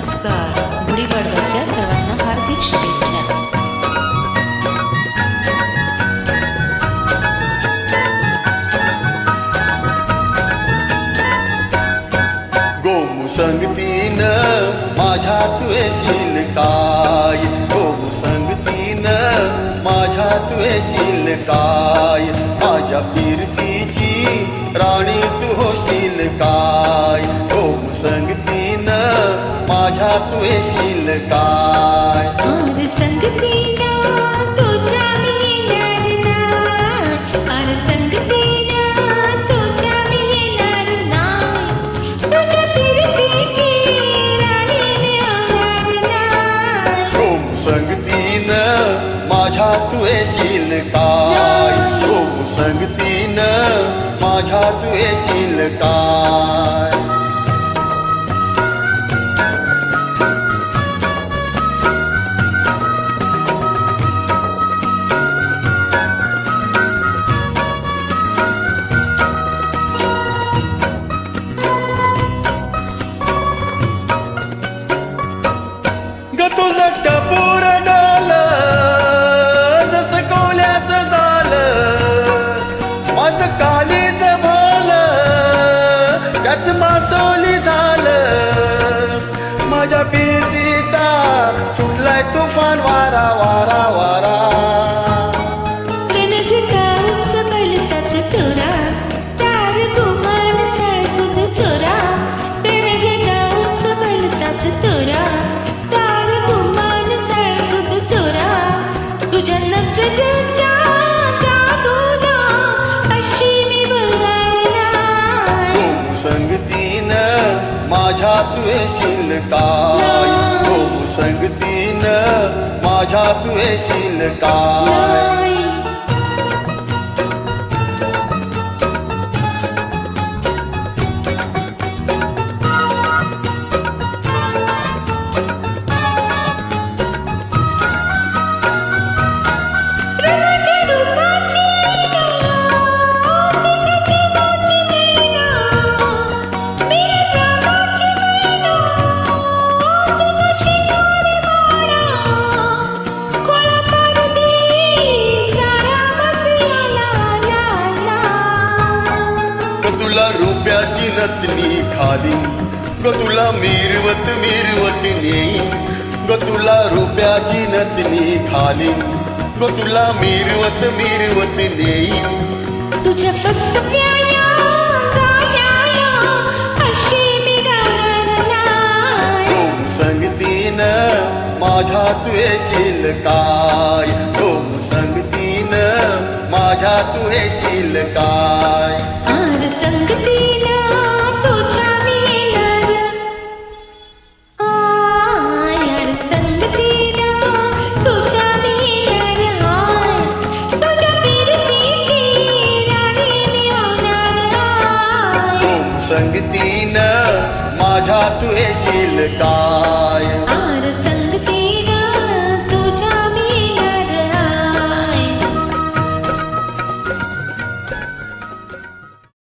नमस्कार. गुढीपाडव्याच्या सर्वांना हार्दिक शुभेच्छा. गोमू संगतीनं माझ्या तू येशील काय, गोमू संगतीनं माझ्या तू येशील काय, माझ्या फिरतीची राणी तू होशील काय, गोमू संगतीनं माझ्या तू येशील काय. और संगतीला तुझ्या मी येणार नाही, और संगतीला तुझ्या मी येणार नाही, तुझ्या फिरतीची राणी मी होणार नाही. गोमू संगतीनं माझ्या तू येशील काय, गोमू संगतीनं माझ्या तू येशील काय. ग तुझं टपूर डालं जसं कोल्याचं झालं, माझं कालीच भालं त्याच मासोली झालं, माझ्या भीतीचा सुटलाय तुफान वारा वारा वारा. संगतीनं माझ्या तू येशील काय, गोमू संगतीनं माझ्या तू येशील काय. तुला रुपयाची नथनी खाली, ग तुला मिरवत मिरवत नेईन, ग तुला रुपयाची नथनी खाली, ग तुला मिरवत मिरवत नेईन. तुझ्या फसव्याला गाण्याला अशी मी गाणार नाही. गोमू संगतीनं माझ्या तू येशील काय, गोमू संगतीनं माझ्या तू येशील काय. और संगतीला तुझ्या मी येणार, और संगतीला तुझ्या मी येणार, तुझ्या फिरतीची राणी मी होणार. गोमू संगतीनं माझ्या तू येशील काय.